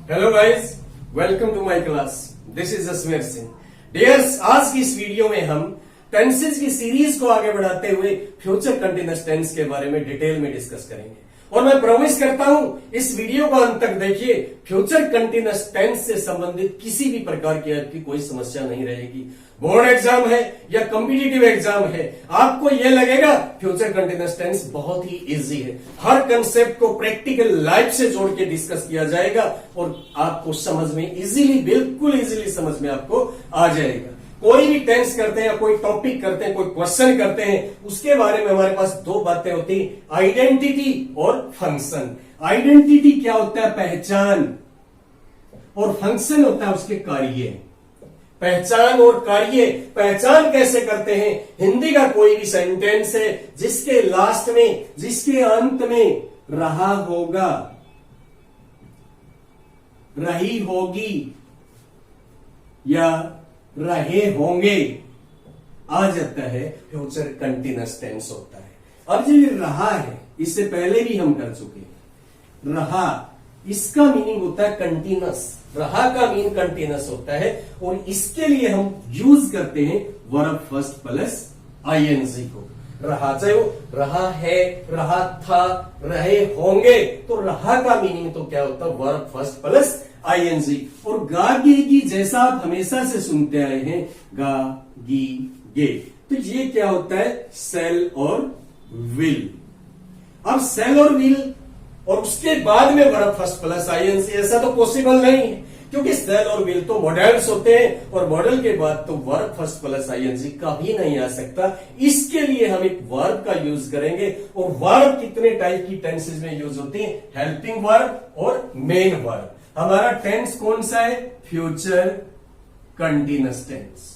Hello guys, welcome to my class. This is Jasvir Singh. Dears, आज की इस वीडियो में हम टेंसेस की सीरीज को आगे बढ़ाते हुए फ्यूचर कंटिन्यूअस टेंस के बारे में डिटेल में डिस्कस करेंगे और मैं प्रॉमिस करता हूं इस वीडियो को अंत तक देखिए। फ्यूचर कंटिन्यूअस टेंस से संबंधित किसी भी प्रकार की आपकी कोई समस्या नहीं रहेगी। बोर्ड एग्जाम है या कॉम्पिटिटिव एग्जाम है, आपको यह लगेगा फ्यूचर कंटिन्यूअस टेंस बहुत ही इजी है। हर कंसेप्ट को प्रैक्टिकल लाइफ से जोड़ के डिस्कस किया जाएगा और आपको समझ में इजीली, बिल्कुल इजीली समझ में आपको आ जाएगा। कोई भी टेंस करते हैं या कोई टॉपिक करते हैं, कोई क्वेश्चन करते हैं, उसके बारे में हमारे पास दो बातें होती हैं, आइडेंटिटी और फंक्शन। आइडेंटिटी क्या होता है? पहचान। और फंक्शन होता है उसके कार्य। पहचान और कार्य। पहचान कैसे करते हैं? हिंदी का कोई भी सेंटेंस है जिसके लास्ट में, जिसके अंत में रहा होगा, रही होगी या रहे होंगे आ जाता है, फ्यूचर कंटिन्यूअस टेंस होता है। अब जो ये रहा है, इससे पहले भी हम कर चुके हैं। रहा, इसका मीनिंग होता है कंटिन्यूअस। रहा का मीन कंटिन्यूअस होता है और इसके लिए हम यूज करते हैं वर्ब फर्स्ट प्लस आईएनजी को। रहा, चाहे वो रहा है, रहा था, रहे होंगे, तो रहा का मीनिंग तो क्या होता है? Verb first plus ING. और गा गे की जैसा आप हमेशा से सुनते आए हैं, गा गी गे, तो ये क्या होता है? सेल और विल। अब सेल और विल और उसके बाद में वर्ब फर्स्ट प्लस आईएनजी, ऐसा तो पॉसिबल नहीं है क्योंकि सेल और विल तो मॉडल्स होते हैं और मॉडल के बाद तो वर्ब फर्स्ट प्लस आईएनजी कभी नहीं आ सकता। इसके लिए हम एक वर्ब का यूज करेंगे और वर्ब कितने टाइप की टेंसेस में यूज होती है? हेल्पिंग वर्ब और मेन वर्ब। हमारा टेंस कौन सा है? Future continuous tense.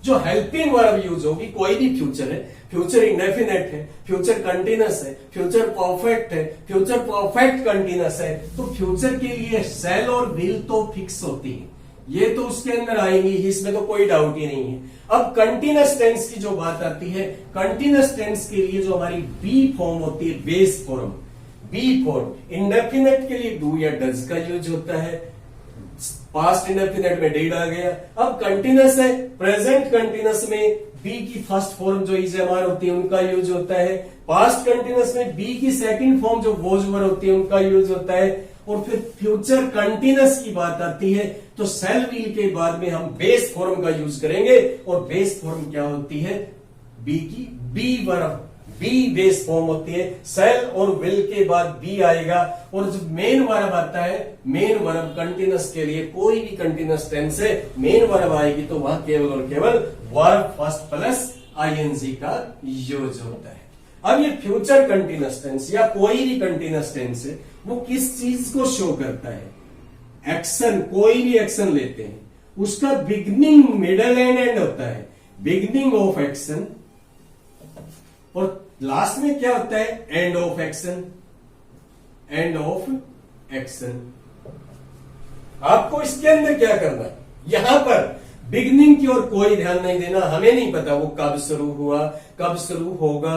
जो हेल्पिंग वर्ब यूज होगी, कोई भी फ्यूचर है, फ्यूचर इंडेफिनेट है, फ्यूचर कंटिन्यूअस है, फ्यूचर परफेक्ट है, फ्यूचर परफेक्ट कंटिन्यूअस है, तो फ्यूचर के लिए सेल और विल तो फिक्स होती है, ये तो उसके अंदर आएंगी, इसमें तो कोई डाउट ही नहीं है। अब कंटिन्यूअस टेंस की जो बात आती है, कंटिन्यूअस टेंस के लिए जो हमारी बी फॉर्म होती है, base form, be form. Indefinite के लिए डू या डज का यूज होता है, पास्ट इंडेफिनेट में डिड आ गया। अब कंटिन्यूअस है, प्रेजेंट कंटिन्यूअस में बी की फर्स्ट फॉर्म जो इज एम आर होती है उनका यूज होता है। पास्ट कंटिन्यूअस में बी की सेकंड फॉर्म जो वॉज वर होती है उनका यूज होता है। और फिर फ्यूचर कंटिन्यूअस की बात आती है तो सेल विल के बाद में हम बेस फॉर्म का यूज करेंगे और बेस फॉर्म क्या होती है? बी की be verb, be base form होती है। सेल और विल के बाद बी आएगा और जो मेन वर्ब आता है, मेन वर्ब कंटिन्यूअस के लिए कोई भी कंटिन्यूअस टेंस है, मेन वर्ब आएगी तो वहां केवल और केवल वर्ब फर्स्ट प्लस आईएनजी का यूज होता है। अब ये फ्यूचर कंटिन्यूअस टेंस या कोई भी कंटिन्यूअस टेंस है, वो किस चीज को शो करता है? एक्शन। कोई भी एक्शन लेते हैं, उसका बिगिनिंग, मिडल एंड एंड होता है। बिगिनिंग ऑफ एक्शन और लास्ट में क्या होता है? End of action. End of action. आपको इसके अंदर क्या करना है? यहां पर बिगनिंग की ओर कोई ध्यान नहीं देना, हमें नहीं पता वो कब शुरू हुआ, कब शुरू होगा,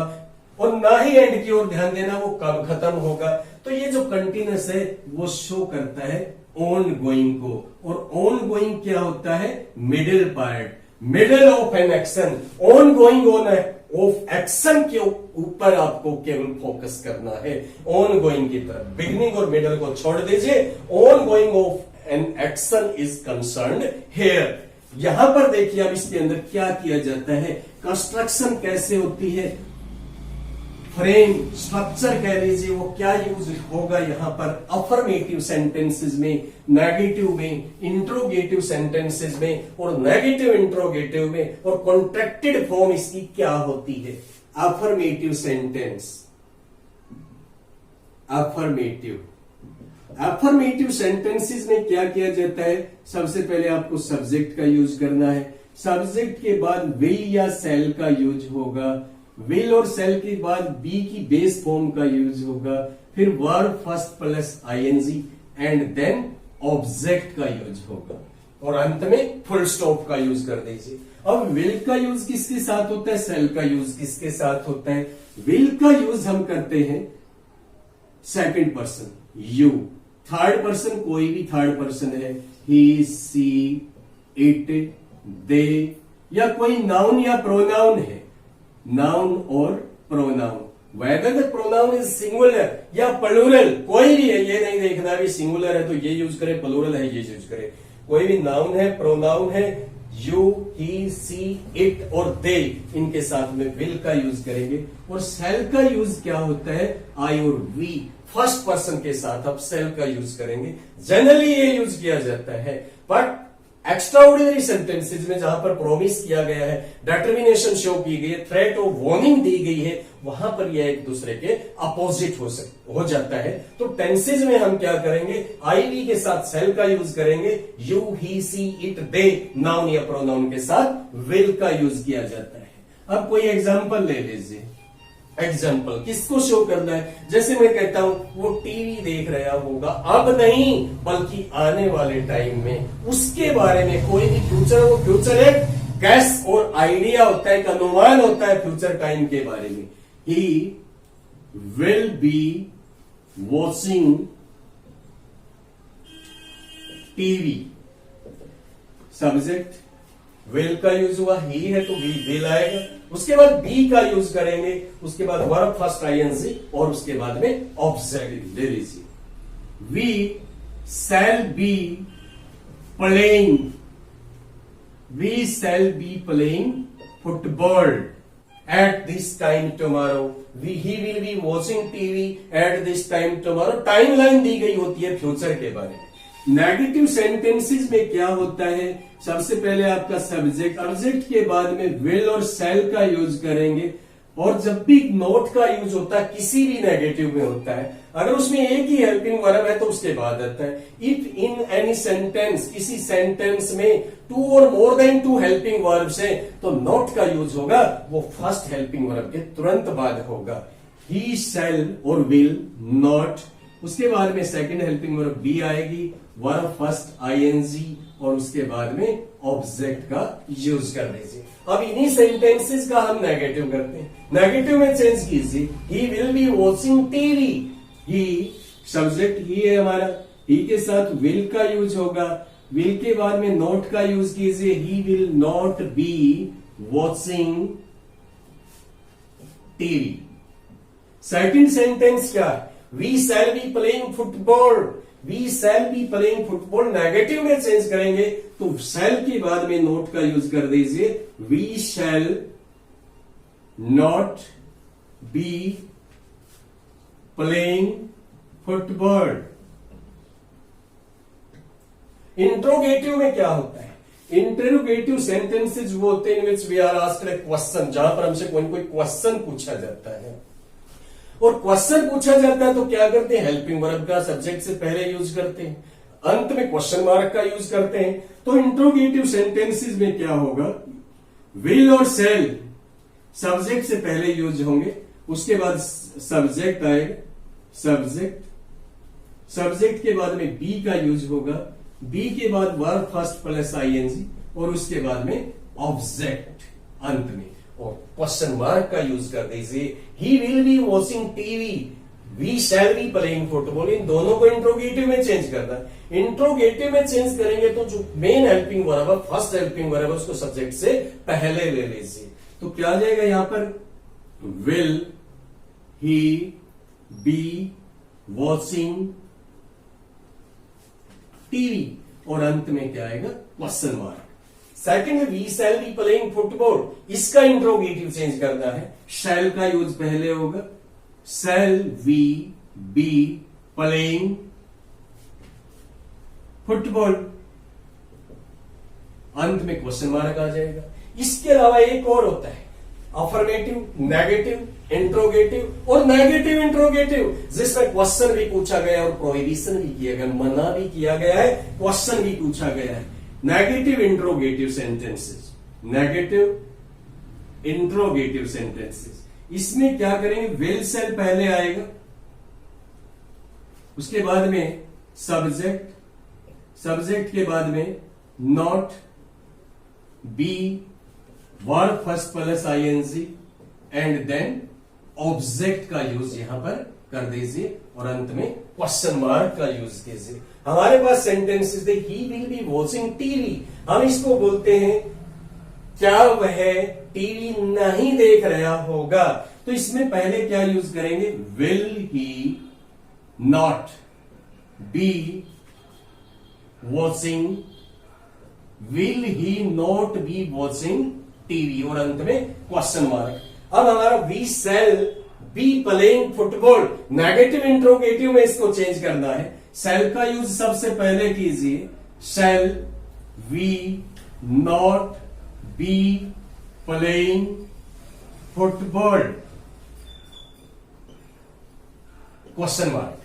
और ना ही एंड की ओर ध्यान देना वो कब खत्म होगा। तो ये जो कंटिन्यूअस है वो शो करता है ऑन गोइंग को, और ऑन गोइंग क्या होता है? Middle part, middle of an action. On going on off action के ऊपर आपको केवल फोकस करना है, ऑन गोइंग की तरफ। बिगिनिंग और मिडल को छोड़ दीजिए, on going of an action is concerned here. यहां पर देखिए अब इसके अंदर क्या किया जाता है, कंस्ट्रक्शन कैसे होती है, फ्रेम, स्ट्रक्चर कह लीजिए, वो क्या यूज होगा यहां पर? अफर्मेटिव सेंटेंसेस में, नेगेटिव में, इंट्रोगेटिव सेंटेंसेस में और नेगेटिव इंट्रोगेटिव में, और कॉन्ट्रैक्टेड फॉर्म इसकी क्या होती है? Affirmative sentence, affirmative. Affirmative sentences में क्या किया जाता है? सबसे पहले आपको सब्जेक्ट का यूज करना है, सब्जेक्ट के बाद विल या सेल का यूज होगा, विल और सेल के बाद बी की बेस फॉर्म का यूज होगा, फिर verb first plus ING and then object का यूज होगा, और अंत में फुल स्टॉप का यूज कर दीजिए। अब विल का यूज किसके साथ होता है? सेल का यूज किसके साथ होता है? विल का यूज हम करते हैं second person you, third person, कोई भी थर्ड पर्सन है, ही, सी, इट, दे, या कोई नाउन या प्रोनाउन है, नाउन और pronoun, whether the pronoun is singular या प्लूरल, कोई भी है, ये नहीं देखना भी सिंगुलर है तो ये यूज करे, प्लूरल है ये यूज करे, कोई भी नाउन है, प्रोनाउन है, यू, ही, सी, इट और दे, इनके साथ में विल का यूज करेंगे। और सेल का यूज क्या होता है, आई और वी, फर्स्ट पर्सन के साथ अब सेल का यूज करेंगे। जनरली ये यूज किया जाता है, बट एक्स्ट्राऑर्डिनरी सेंटेंसेज में जहां पर प्रॉमिस किया गया है, डिटर्मिनेशन शो की गई है, थ्रेट और वार्निंग दी गई है, वहां पर यह एक दूसरे के अपोजिट हो जाता है। तो टेंसेज में हम क्या करेंगे, आई वी के साथ सेल का यूज करेंगे, you, he, she, it, they, noun या प्रोनाउन के साथ विल का यूज किया जाता है। अब कोई एग्जांपल ले लीजिए। एग्जाम्पल किसको शो करना है, जैसे मैं कहता हूं वो टीवी देख रहा होगा, अब नहीं बल्कि आने वाले टाइम में, उसके बारे में कोई भी फ्यूचर, वो फ्यूचर एक गैस और आइडिया होता है, एक अनुमान होता है फ्यूचर टाइम के बारे में। ही will be watching TV, subject will का यूज हुआ, ही है तो विल आएगा, उसके बाद बी का यूज करेंगे, उसके बाद वर्ब फर्स्ट आईएनजी और उसके बाद में ऑब्जेक्ट ले लीजिए। We shall be playing, we shall be playing football at this time tomorrow, he will be watching TV at this time tomorrow, timeline दी गई होती है फ्यूचर के बारे में। नेगेटिव सेंटेंसेस में क्या होता है, सबसे पहले आपका सब्जेक्ट, सब्जेक्ट के बाद में विल और शैल का यूज करेंगे, और जब भी नॉट का यूज होता है किसी भी नेगेटिव में होता है, अगर उसमें एक ही हेल्पिंग वर्ब है तो उसके बाद आता है। इफ इन एनी सेंटेंस, किसी सेंटेंस में टू और more than two helping verbs है तो नॉट का यूज होगा, वो फर्स्ट हेल्पिंग वर्ब के तुरंत बाद होगा। ही, शैल और विल, नॉट, उसके बाद में सेकंड हेल्पिंग वर्ब बी आएगी, वर्ब फर्स्ट आईएनजी और उसके बाद में ऑब्जेक्ट का यूज कर दीजिए। अब इन्हीं सेंटेंसेस का हम नेगेटिव करते हैं, नेगेटिव में चेंज कीजिए। He will be watching TV, he subject ही है हमारा, ही के साथ विल का यूज होगा, विल के बाद में नॉट का यूज कीजिए, he will not be watching TV. Second sentence क्या है, we shall be playing football, we shall be playing football, negative में चेंज करेंगे तो शैल के बाद में नोट का यूज कर दीजिए, we shall not be playing football. Interrogative में क्या होता है, इंटरोगेटिव सेंटेंसेज वो होते हैं in which we are asked a question, जहां पर हमसे कोई क्वेश्चन पूछा जाता है, और क्वेश्चन पूछा जाता है तो क्या करते हैं, हेल्पिंग वर्ब का सब्जेक्ट से पहले यूज करते हैं, अंत में क्वेश्चन मार्क का यूज करते हैं। तो इंट्रोगेटिव सेंटेंसेस में क्या होगा, विल और शैल सब्जेक्ट से पहले यूज होंगे, उसके बाद सब्जेक्ट आएगा, सब्जेक्ट के बाद में बी का यूज होगा, बी के बाद वर्ब फर्स्ट प्लस आईएनजी और उसके बाद में ऑब्जेक्ट अंत में, और क्वेश्चन मार्क का यूज कर दीजिए। He will be watching TV, we shall be playing football, इन दोनों को इंट्रोगेटिव में चेंज करना है। इंट्रोगेटिव में चेंज करेंगे तो जो मेन हेल्पिंग वर्ब है, फर्स्ट हेल्पिंग वर्ब है, उसको सब्जेक्ट से पहले ले लीजिए। तो क्या आ जाएगा यहां पर, will he be watching TV, और अंत में क्या आएगा, question mark. Second, we shall be playing football, इसका इंट्रोगेटिव चेंज करना है, शैल का यूज पहले होगा, shall we be playing football, अंत में क्वेश्चन मार्क आ जाएगा। इसके अलावा एक और होता है, अफर्मेटिव, नेगेटिव, इंट्रोगेटिव और नेगेटिव इंट्रोगेटिव, जिसमें क्वेश्चन भी पूछा गया और प्रोहिबिशन भी किया गया, मना भी किया गया है, क्वेश्चन भी पूछा गया है। Negative interrogative sentences, negative interrogative sentences, इसमें क्या करेंगे, विल शैल पहले आएगा, उसके बाद में सब्जेक्ट, सब्जेक्ट के बाद में not, be, verb first plus ING and then object का यूज यहां पर कर दीजिए और अंत में क्वेश्चन मार्क का यूज कीजिए। हमारे पास सेंटेंसेस थे, ही विल बी वॉचिंग टीवी, हम इसको बोलते हैं क्या वह टीवी नहीं देख रहा होगा, तो इसमें पहले क्या यूज करेंगे, will he not be watching, will he not be watching TV और अंत में क्वेश्चन मार्क। अब हमारा we shall be playing football, negative interrogative में इसको चेंज करना है। शैल का यूज सबसे पहले कीजिए, shall we not be playing football question mark.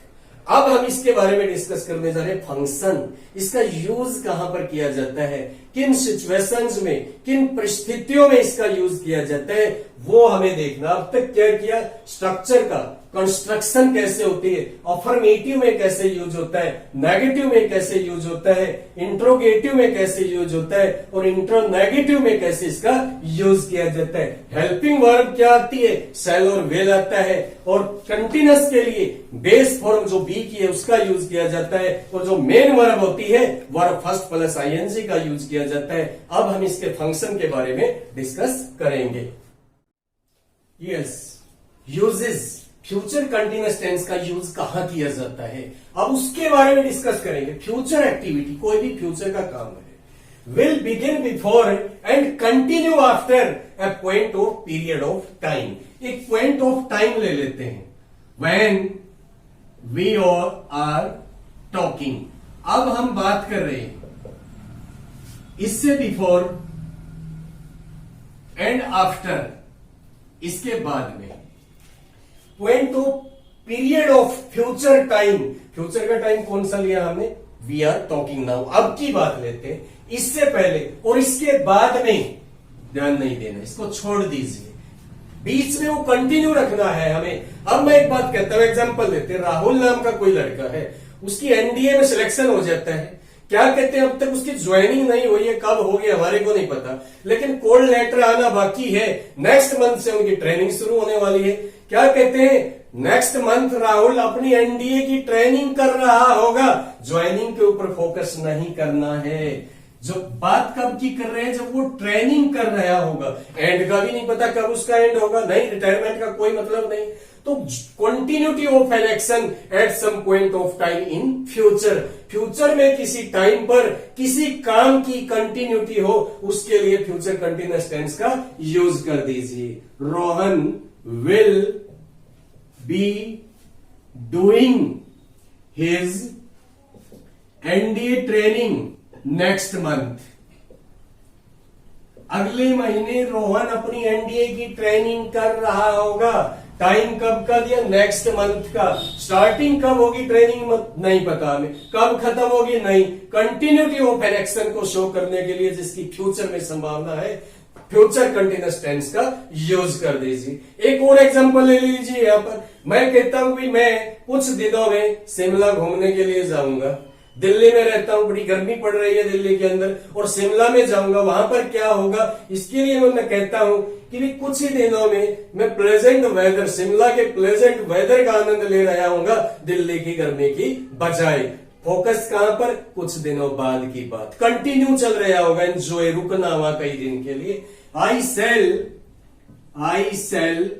अब हम इसके बारे में डिस्कस करने जा रहे हैं फंक्शन, इसका यूज कहां पर किया जाता है, किन सिचुएशंस में, किन परिस्थितियों में इसका यूज किया जाता है, वो हमें देखना। अब तक क्या किया, स्ट्रक्चर का कंस्ट्रक्शन कैसे होती है, अफर्मेटिव में कैसे यूज होता है, नेगेटिव में कैसे यूज होता है, इंट्रोगेटिव में कैसे यूज होता है और इंट्रोनेगेटिव में कैसे इसका यूज किया जाता है। हेल्पिंग वर्ब क्या आती है, शैल और विल आता है, और कंटिन्यूअस के लिए बेस फॉर्म जो बी की है उसका यूज किया जाता है, और जो मेन वर्ब होती है वर्ब फर्स्ट प्लस आईएनजी का यूज किया जाता है। अब हम इसके फंक्शन के बारे में डिस्कस करेंगे। Yes, uses, future continuous tense का यूज कहां किया जाता है, अब उसके बारे में डिस्कस करेंगे। फ्यूचर एक्टिविटी, कोई भी फ्यूचर का काम है, will begin before and continue after a point of period of time. एक पॉइंट ऑफ टाइम ले लेते हैं, व्हेन वी आर टॉकिंग। अब हम बात कर रहे हैं इससे बिफोर एंड आफ्टर, इसके बाद में point of period of future time. Future का टाइम कौन सा लिया हमने, वी आर टॉकिंग नाउ। अब की बात लेते हैं, इससे पहले और इसके बाद में ध्यान नहीं देना, इसको छोड़ दीजिए, बीच में वो कंटिन्यू रखना है हमें। अब मैं एक बात कहता हूं, एग्जांपल देते हैं, राहुल नाम का कोई लड़का है, उसकी एनडीए में सिलेक्शन हो जाता है, क्या कहते हैं, अब तक उसकी ज्वाइनिंग नहीं हुई है, कब होगी हमारे को नहीं पता, लेकिन कॉल लेटर आना बाकी है, नेक्स्ट मंथ से उनकी ट्रेनिंग शुरू होने वाली है। क्या कहते हैं, नेक्स्ट मंथ राहुल अपनी एनडीए की ट्रेनिंग कर रहा होगा। ज्वाइनिंग के ऊपर फोकस नहीं करना है, जो बात कब की कर रहे हैं, जब वो ट्रेनिंग कर रहा होगा। एंड का भी नहीं पता कब उसका एंड होगा, नहीं, रिटायरमेंट का कोई मतलब नहीं। तो continuity of an action at some point of time in future, future में किसी टाइम पर किसी काम की कंटिन्यूटी हो, उसके लिए फ्यूचर कंटिन्यूअस टेंस का यूज कर दीजिए। Rohan will be doing his NDA training next month. अगले महीने रोहन अपनी एनडीए की ट्रेनिंग कर रहा होगा। टाइम कब का दिया, नेक्स्ट मंथ का। स्टार्टिंग कब होगी ट्रेनिंग नहीं पता हमें, कब खत्म होगी नहीं। कंटिन्यूटी ऑफ एन एक्शन को शो करने के लिए जिसकी फ्यूचर में संभावना है, फ्यूचर कंटिन्यूअस टेंस का यूज कर दीजिए। एक और एग्जांपल ले लीजिए, यहां पर मैं कहता हूं कि मैं कुछ दिनों में शिमला घूमने के लिए जाऊंगा। दिल्ली में रहता हूं, बड़ी गर्मी पड़ रही है दिल्ली के अंदर, और शिमला में जाऊंगा, वहां पर क्या होगा, इसके लिए मैं कहता हूं कि भी कुछ ही दिनों में मैं प्लेजेंट वेदर, शिमला के प्लेजेंट वेदर का आनंद ले रहा हूंगा दिल्ली की गर्मी की बजाय। फोकस कहां पर, कुछ दिनों बाद की बात, कंटिन्यू चल रहा होगा, एंजॉय, रुकना हुआ कई दिन के लिए। I shall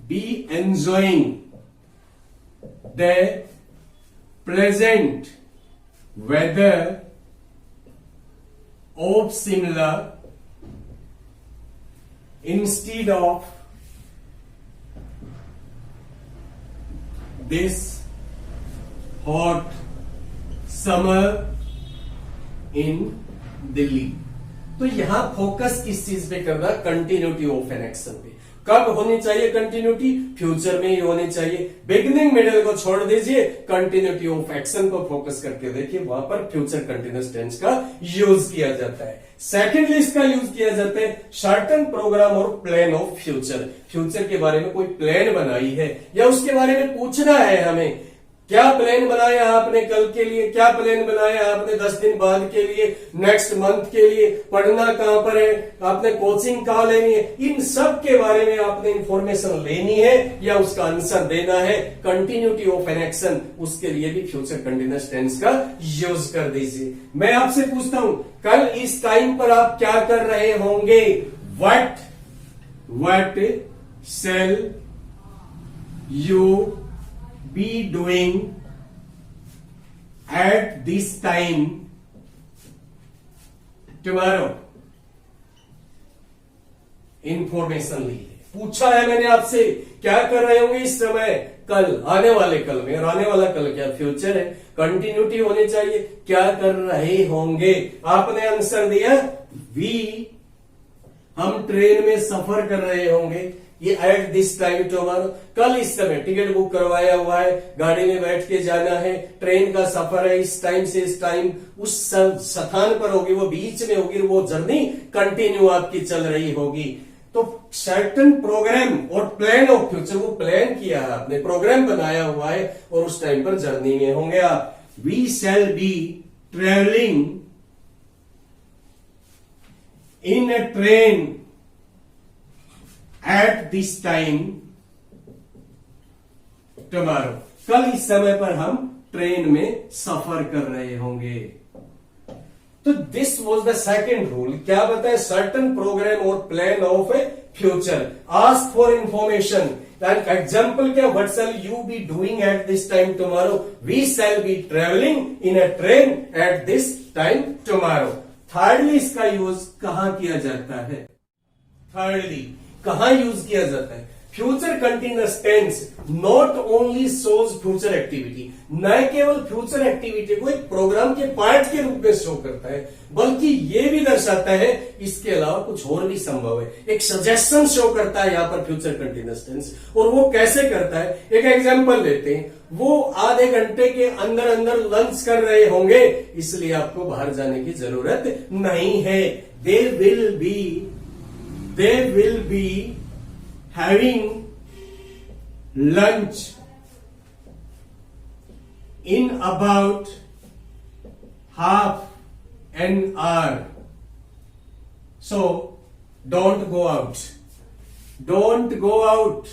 be enjoying the pleasant weather of Shimla instead of this hot summer in Delhi। तो यहां फोकस किस चीज पे करना, कंटिन्यूटी ऑफ एन एक्शन पे। कब होनी चाहिए कंटिन्यूटी, फ्यूचर में ही होनी चाहिए। बिगिनिंग मिडिल को छोड़ दीजिए, कंटिन्यूटी ऑफ एक्शन को फोकस करके देखिए, वहां पर फ्यूचर कंटिन्यूअस टेंस का यूज किया जाता है। सेकेंडली इसका यूज किया जाता है सर्टेन प्रोग्राम और प्लान ऑफ फ्यूचर। फ्यूचर के बारे में कोई प्लान बनाई है या उसके बारे में पूछना है हमें, क्या प्लान बनाया आपने कल के लिए, क्या प्लान बनाया आपने 10 दिन बाद के लिए, नेक्स्ट मंथ के लिए, पढ़ना कहां पर है, आपने कोचिंग कहां लेनी है, इन सब के बारे में आपने इंफॉर्मेशन लेनी है या उसका आंसर देना है। कंटिन्यूटी ऑफ एन एक्शन, उसके लिए भी फ्यूचर कंटिन्यूअस टेंस का यूज कर दीजिए। मैं आपसे पूछता हूं, कल इस टाइम पर आप क्या कर रहे होंगे? What shall you be doing at this time tomorrow? Information ली है, पूछा है मैंने आपसे, क्या कर रहे होंगे इस समय, कल, आने वाले कल में। और आने वाला कल क्या फ्यूचर है, कंटिन्यूटी होनी चाहिए। क्या कर रहे होंगे, आपने आंसर दिया वी, हम ट्रेन में सफर कर रहे होंगे। ये एट दिस टाइम टुमारो, कल इस समय टिकट बुक करवाया हुआ है, गाड़ी में बैठ के जाना है, ट्रेन का सफर है, इस टाइम से इस टाइम उस स्थान पर होगी, वो बीच में होगी, वो जर्नी कंटिन्यू आपकी चल रही होगी। तो सर्टन प्रोग्राम और प्लान ऑफ फ्यूचर, वो प्लान किया है आपने, प्रोग्राम बनाया हुआ है और उस टाइम पर जर्नी में होंगे आप। We shall be travelling in a train at this time tomorrow, कल इस समय पर हम ट्रेन में सफर कर रहे होंगे। तो this was the second rule. क्या बताए? सर्टन प्रोग्राम और plan of a future. Ask for information. Example क्या? What shall you be doing at this time tomorrow? We shall be travelling in a train at this time tomorrow. Thirdly इसका use कहां किया जाता है? Thirdly कहां use किया जाता है? Future continuous tense not only shows future activity, न केवल फ्यूचर एक्टिविटी को एक प्रोग्राम के पार्ट के रूप में शो करता है, बल्कि ये भी दर्शाता है इसके अलावा कुछ और भी संभव है। एक सजेशन शो करता है यहां पर फ्यूचर कंटिन्यूअस टेंस। और वो कैसे करता है? एक एग्जांपल लेते हैं। वो आधे घंटे के अंदर अंदर लंच कर रहे होंगे, इसलिए आपको बाहर जाने की जरूरत नहीं है। दे will be having lunch in about half an hour. So don't go out. Don't go out.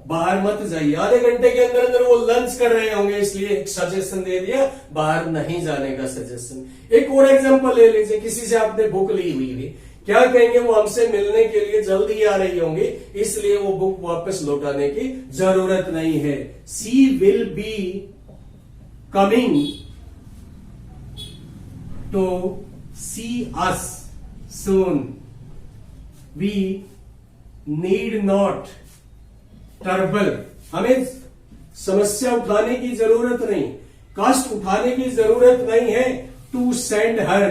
बाहर मत जाइए। आधे घंटे के अंदर अंदर वो लंच कर रहे होंगे, इसलिए एक सजेशन दे दिया, बाहर नहीं जाने का सजेशन। एक और एग्जांपल ले लीजिए, किसी से आपने बुक ली हुई है, क्या कहेंगे? वो हमसे मिलने के लिए जल्दी आ रही होंगी, इसलिए वो बुक वापस लौटाने की जरूरत नहीं है। She will be coming to see us soon. We need not trouble, हमें समस्या उठाने की जरूरत नहीं, कष्ट उठाने की जरूरत नहीं है। To send her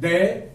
the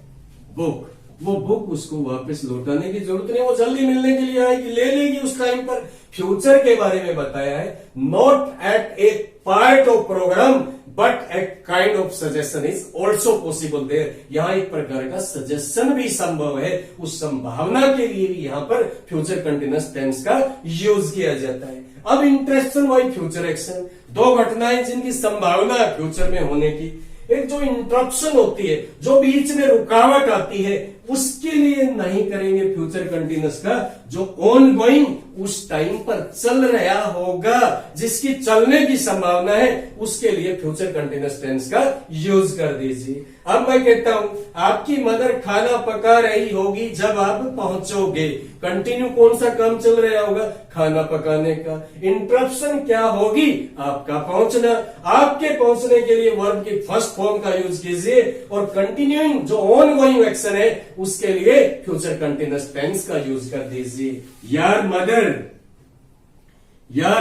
book, वो बुक उसको वापस लौटाने की जरूरत नहीं, वो जल्दी मिलने के लिए आएगी, ले लेगी उस टाइम पर। फ्यूचर के बारे में बताया है, not at a part of programme but a kind of suggestion is also possible there. यहां एक प्रकार का सजेशन भी संभव है, उस संभावना के लिए भी यहां पर फ्यूचर कंटिन्यूअस टेंस का यूज किया जाता है। अब इंटरेक्शन बाय फ्यूचर एक्शन, दो घटनाएं जिनकी संभावना है फ्यूचर में होने की। एक जो इंटरप्शन होती है, जो बीच में रुकावट आती है, उसके लिए नहीं करेंगे फ्यूचर कंटिन्यूअस का। जो ऑन गोइंग उस टाइम पर चल रहा होगा, जिसकी चलने की संभावना है, उसके लिए फ्यूचर कंटिन्यूअस टेंस का यूज कर दीजिए। अब मैं कहता हूं, आपकी मदर खाना पका रही होगी जब आप पहुंचोगे। कंटिन्यू कौन सा काम चल रहा होगा? खाना पकाने का। इंटरप्शन क्या होगी? आपका पहुंचना। आपके पहुंचने के लिए वर्ब की फर्स्ट फॉर्म का यूज कीजिए, और कंटिन्यूइंग जो ऑन गोइंग एक्शन है उसके लिए फ्यूचर कंटिन्यूअस टेंस का यूज कर दीजिए। यार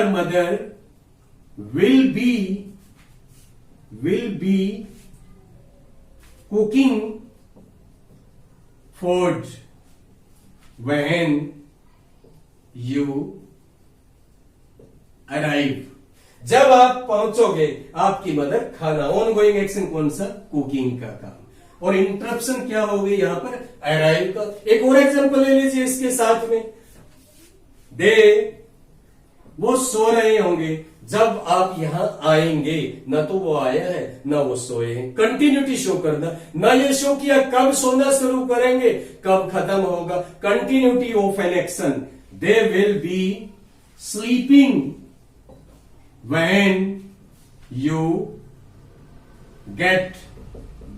mother will be cooking food when you arrive. जब आप पहुंचोगे आपकी मदर खाना, ऑन गोइंग एक्शन कौन सा? कुकिंग का काम। और इंटरप्शन क्या हो गई यहां पर? अराइव का। एक और एग्जांपल ले लीजिए इसके साथ में। दे वो सो रहे होंगे जब आप यहां आएंगे। ना तो वो आया है ना वो सोए हैं। कंटिन्यूटी शो करना, ना ये शो किया कब सोना शुरू करेंगे कब खत्म होगा। Continuity of an action, they will be sleeping when you get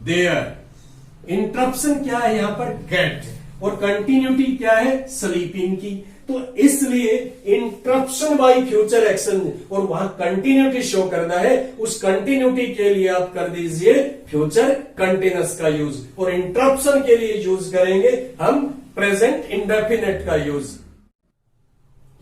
there. Interruption क्या है यहां पर, गेट, और कंटिन्यूटी क्या है, स्लीपिंग की। तो इसलिए इंटरप्शन बाय फ्यूचर एक्शन और वहां कंटिन्यूटी शो करना है, उस कंटिन्यूटी के लिए आप कर दीजिए फ्यूचर कंटिन्यूअस का यूज, और इंटरप्शन के लिए यूज करेंगे हम प्रेजेंट इंडेफिनिट का यूज।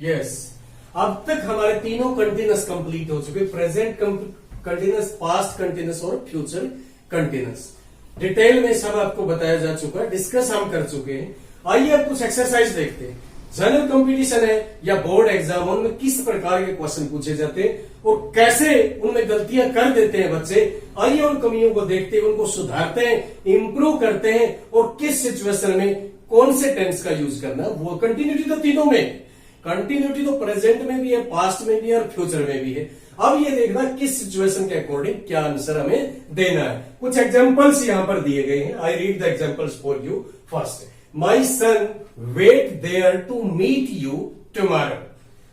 यस, अब तक हमारे तीनों कंटिन्यूअस कंप्लीट हो चुके, प्रेजेंट कंटिन्यूअस, पास्ट कंटिन्यूअस और फ्यूचर कंटिन्यूअस। डिटेल में सब आपको बताया जा चुका है, डिस्कस हम कर चुके हैं। आइए अब कुछ एक्सरसाइज देखते हैं। जनरल कंपटीशन है या बोर्ड एग्जाम, उनमें किस प्रकार के क्वेश्चन पूछे जाते हैं और कैसे उनमें गलतियां कर देते हैं बच्चे। आइए उन कमियों को देखते हैं, उनको सुधारते हैं, इंप्रूव करते हैं, और किस सिचुएशन में कौन से टेंस का यूज करना। वो कंटिन्यूटी तो तीनों में, कंटिन्यूटी तो प्रेजेंट में भी है, पास्ट में भी है और फ्यूचर में भी है। अब ये देखना किस सिचुएशन के अकॉर्डिंग क्या आंसर हमें देना है। कुछ एग्जांपल्स यहां पर दिए गए हैं। I read the examples for you. First, my son wait there to meet you tomorrow.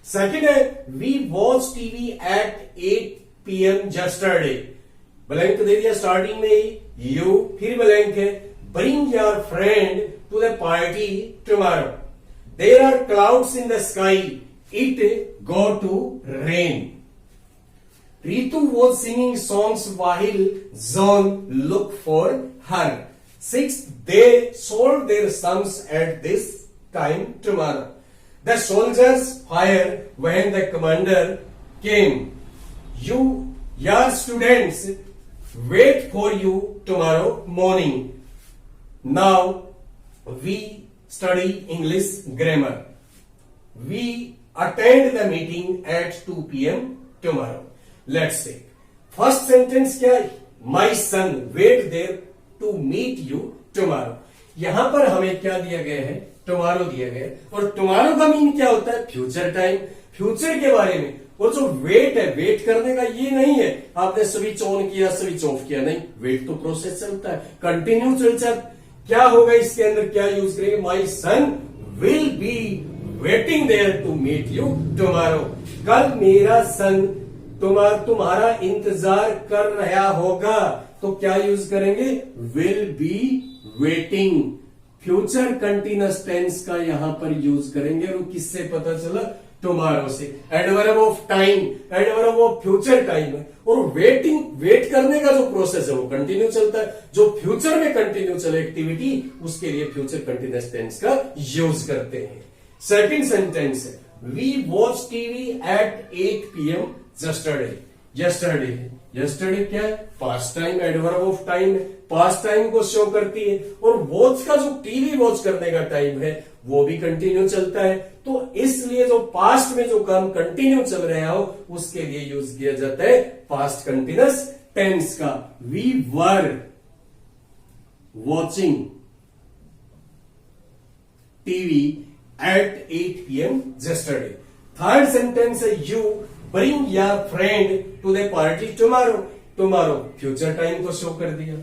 Second है, we watch TV at 8 PM yesterday। Blank दे दिया स्टार्टिंग में ही, यू, फिर ब्लैंक है, bring your friend to the party tomorrow. There are clouds in the sky, it go to rain. Ritu was singing songs while John looked for her. 6, they sold their sons at this time tomorrow. The soldiers fire when the commander came. Your students wait for you tomorrow morning. Now we study English grammar. We attend the meeting at 2 PM tomorrow. Let's see. First sentence क्या है, my son wait there to meet you tomorrow. यहां पर हमें क्या दिया गया है, tomorrow दिया गया है, और टुमारो का मीन क्या होता है, फ्यूचर टाइम, फ्यूचर के बारे में। और जो वेट है, वेट करने का ये नहीं है आपने स्विच ऑन किया स्विच ऑफ किया, नहीं, वेट तो प्रोसेस चलता है, कंटिन्यू चलता। क्या होगा इसके अंदर, क्या यूज करेंगे, my son will be waiting there to meet you tomorrow. कल मेरा सन तुम्हारा इंतजार कर रहा होगा, तो क्या यूज करेंगे, will be waiting. Future continuous tense का यहां पर यूज करेंगे, और किससे पता चला, टुमारो से। Adverb of time, adverb of future time है, और वेटिंग, वेट करने का जो प्रोसेस है वो कंटिन्यू चलता है। जो फ्यूचर में कंटिन्यू चले एक्टिविटी, उसके लिए फ्यूचर कंटिन्यूअस टेंस का यूज करते हैं। सेकंड सेंटेंस है, we watch TV at 8 PM yesterday। yesterday क्या है, past time, adverb of time है, पास्ट टाइम को शो करती है। और वॉच का जो टीवी वॉच करने का टाइम है वो भी कंटिन्यू चलता है। तो इसलिए जो पास्ट में जो काम कंटिन्यू चल रहा हो उसके लिए यूज किया जाता है पास्ट कंटिन्यूअस टेंस का। We were watching TV at 8 PM yesterday। Third sentence है, you bring your friend to the party tomorrow. Tomorrow future time को शो कर दिया।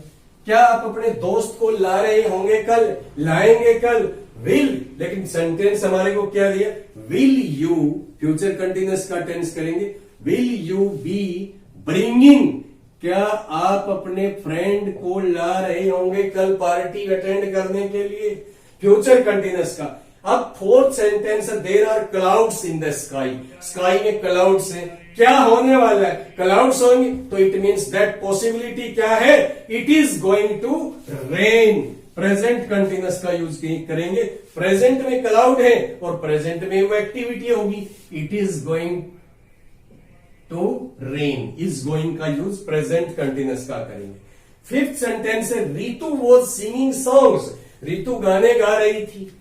क्या आप अपने दोस्त को ला रहे होंगे कल, लाएंगे कल, विल, लेकिन सेंटेंस हमारे को क्या दिया, विल यू, फ्यूचर कंटिन्यूअस का टेंस करेंगे, विल यू बी ब्रिंगिंग। क्या आप अपने फ्रेंड को ला रहे होंगे कल पार्टी अटेंड करने के लिए, फ्यूचर कंटिन्यूअस का। अब फोर्थ सेंटेंस है, there are clouds in the sky. Sky में क्लाउड्स है, क्या होने वाला है, क्लाउड्स होंगे, तो इट मीन्स दैट पॉसिबिलिटी क्या है, it is going to rain. Present continuous का यूज करेंगे, प्रेजेंट में क्लाउड है और प्रेजेंट में वो एक्टिविटी होगी, it is going to rain. Is going का यूज प्रेजेंट कंटिन्यूअस का करेंगे। फिफ्थ सेंटेंस है, Ritu was singing songs. Ritu गाने गा रही थी,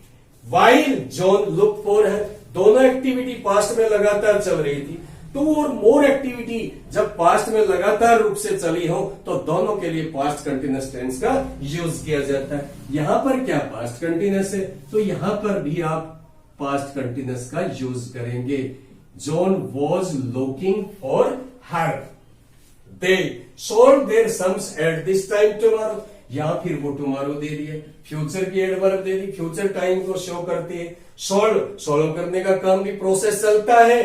while John look for her. दोनों एक्टिविटी पास्ट में लगातार चल रही थी। टू और मोर एक्टिविटी जब पास्ट में लगातार रूप से चली हो तो दोनों के लिए पास्ट कंटिन्यूअस टेंस का यूज किया जाता है। यहां पर क्या पास्ट कंटिन्यूअस है, तो यहां पर भी आप पास्ट कंटिन्यूअस का यूज करेंगे। John was looking for her. They solved their sums at this time tomorrow. या फिर वो टुमारो दे रही है, फ्यूचर की एडवर्ब दे दी, फ्यूचर टाइम को शो करती है। सोल्व करने का काम भी प्रोसेस चलता है।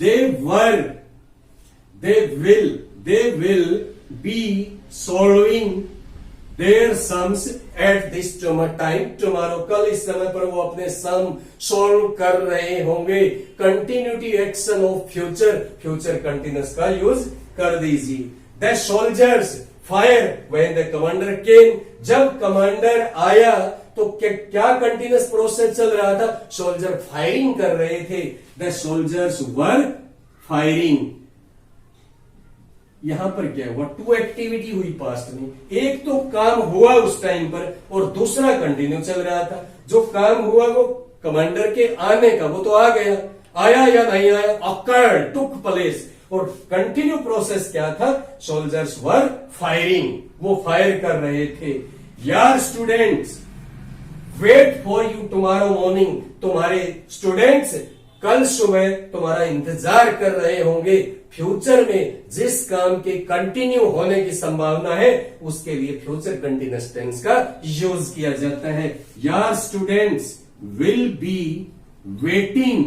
they will be solving their sums at this time tomorrow. कल इस समय पर वो अपने सम सॉल्व कर रहे होंगे। Continuity action of future continuous का यूज कर दीजिए। The soldiers fire when the commander came, जब कमांडर आया तो क्या कंटिन्यूस प्रोसेस चल रहा था? सोल्जर फायरिंग कर रहे थे। The soldiers were firing. यहां पर क्या हुआ? टू एक्टिविटी हुई पास्ट में। एक तो काम हुआ उस टाइम पर और दूसरा कंटिन्यू चल रहा था। जो काम हुआ वो कमांडर के आने का, वो तो आ गया, आया या नहीं आया, अकर्ड, टुक प्लेस। और कंटिन्यू प्रोसेस क्या था? सोल्जर्स वर फायरिंग, वो फायर कर रहे थे। Your students wait for you tomorrow morning, तुम्हारे स्टूडेंट्स कल सुबह तुम्हारा इंतजार कर रहे होंगे। फ्यूचर में जिस काम के कंटिन्यू होने की संभावना है उसके लिए फ्यूचर कंटिन्यूअस टेंस का यूज किया जाता है। Your students will be waiting,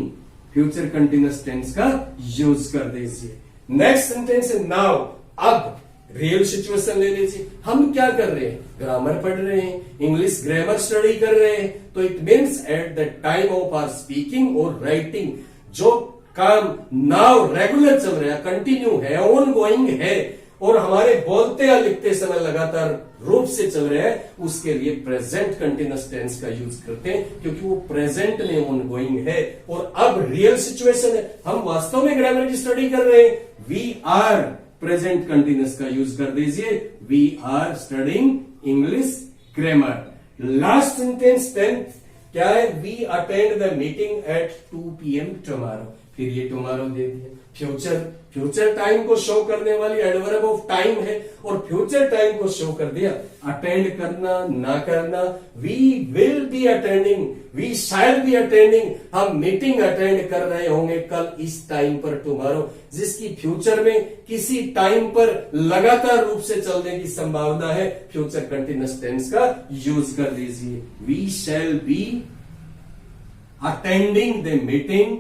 future continuous tense का यूज कर दीजिए। नेक्स्ट सेंटेंस है नाउ, अब रियल सिचुएशन ले लीजिए। हम क्या कर रहे हैं? ग्रामर पढ़ रहे हैं, इंग्लिश ग्रामर स्टडी कर रहे हैं। तो it means at the time of our speaking और राइटिंग, जो काम नाउ रेगुलर चल रहा है, कंटिन्यू है, ऑन गोइंग है और हमारे बोलते या लिखते समय लगातार रूप से चल रहे हैं, उसके लिए प्रेजेंट कंटिन्यूअस टेंस का यूज करते हैं, क्योंकि वो प्रेजेंट में ऑन गोइंग है। और अब रियल सिचुएशन है, हम वास्तव में ग्रामर की स्टडी कर रहे हैं। वी आर, प्रेजेंट कंटिन्यूअस का यूज कर दीजिए। We are studying English grammar. Last sentence 10th क्या है? We attend the meeting at 2 PM tomorrow. फिर ये टुमारो दे दिया। फ्यूचर टाइम को शो करने वाली एडवर्ब ऑफ टाइम है और फ्यूचर टाइम को शो कर दिया। अटेंड करना, ना करना। We will be attending, we shall be attending, हम मीटिंग अटेंड कर रहे होंगे कल इस टाइम पर टुमारो, जिसकी फ्यूचर में किसी टाइम पर लगातार रूप से चलने की संभावना है। फ्यूचर कंटिन्यूअस टेंस का यूज कर दीजिए। We shall be attending the meeting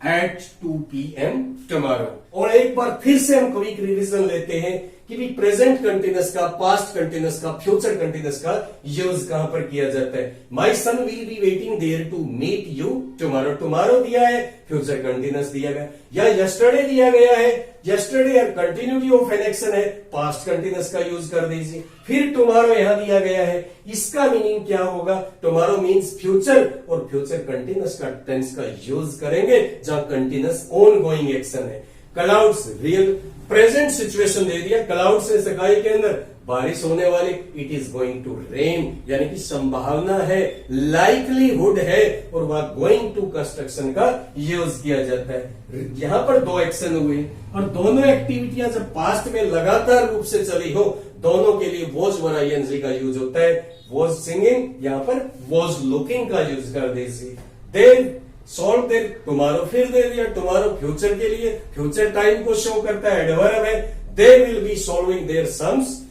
at 2 PM tomorrow। और एक बार फिर से हम क्विक रिवीजन लेते हैं कि भी प्रेजेंट कंटिन्यूअस का, पास्ट कंटिन्यूअस का, फ्यूचर कंटिन्यूअस का यूज कहां पर किया जाता है। My son will be waiting there to meet you tomorrow. Tomorrow दिया है, फ्यूचर कंटिन्यूअस दिया गया, या यस्टरडे दिया गया है, यस्टरडे और कंटिन्यूटी ऑफ एन एक्शन है, पास्ट कंटिन्यूअस का यूज कर दीजिए। फिर टुमारो यहां दिया गया है, इसका मीनिंग क्या होगा? टुमारो मीन्स फ्यूचर और फ्यूचर कंटिन्यूअस का टेंस का यूज करेंगे जहां कंटिन्यूअस ऑन गोइंग एक्शन है। क्लाउड्स रियल प्रेजेंट सिचुएशन दे दिया, क्लाउड्स से स्काई के अंदर बारिश होने वाली, it is going to rain, यानी कि संभावना है, लाइकलीहुड है, और वह गोइंग टू कंस्ट्रक्शन का यूज किया जाता है। यहां पर दो एक्शन हुए और दोनों एक्टिविटियां जब पास्ट में लगातार रूप से चली हो, दोनों के लिए वॉज वर आईएनजी का यूज होता है। वॉज सिंगिंग, यहां पर वॉज लुकिंग का यूज कर दीजिए। देन सॉल्व देर, टुमारो फिर दे दिया, टुमारो फ्यूचर के लिए, फ्यूचर टाइम को शो करता है, एडवर्ब है। दे will be solving there sums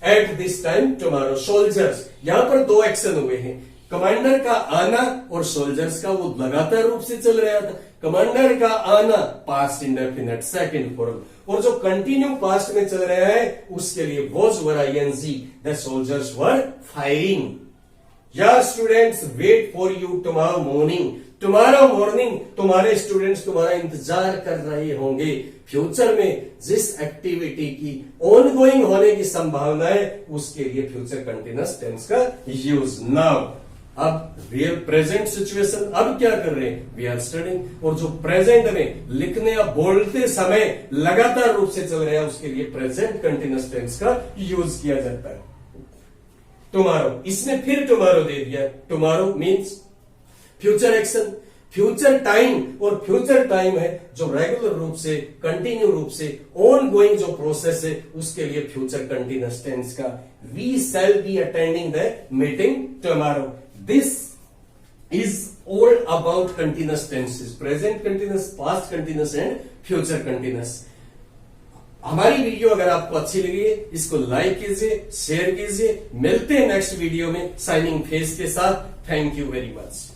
eight this time tomorrow. Soldiers, यहां पर दो एक्शन हुए हैं, कमांडर का आना और सोल्जर्स का वो लगातार रूप से चल रहा था। कमांडर का आना पास्ट इंडेफिनिट सेकंड फॉर्म, और जो कंटिन्यू पास्ट में चल रहा है उसके लिए was were ING. The soldiers were firing. या students wait for you tomorrow morning. Tomorrow morning तुम्हारे स्टूडेंट्स तुम्हारा इंतजार कर रहे होंगे। फ्यूचर में जिस एक्टिविटी की ऑन गोइंग होने की संभावना है उसके लिए फ्यूचर कंटिन्यूअस टेंस का यूज। नाउ अब रियल प्रेजेंट सिचुएशन, अब क्या कर रहे हैं? वी आर स्टडिंग, और जो प्रेजेंट में लिखने या बोलते समय लगातार रूप से चल रहा है उसके लिए प्रेजेंट कंटिन्यूअस टेंस का यूज किया जाता है। टुमारो, इसने फिर टुमारो दे दिया। Tomorrow means future action, future time, और फ्यूचर टाइम है जो रेगुलर रूप से, कंटिन्यू रूप से, ऑन गोइंग जो प्रोसेस है उसके लिए फ्यूचर कंटिन्यूअस टेंस का। We shall be attending the meeting tomorrow. This is all about continuous tenses, present continuous, past continuous and future continuous. हमारी वीडियो अगर आपको अच्छी लगी है, इसको लाइक कीजिए, शेयर कीजिए। मिलते हैं नेक्स्ट वीडियो में साइनिंग फेस के साथ। Thank you very much.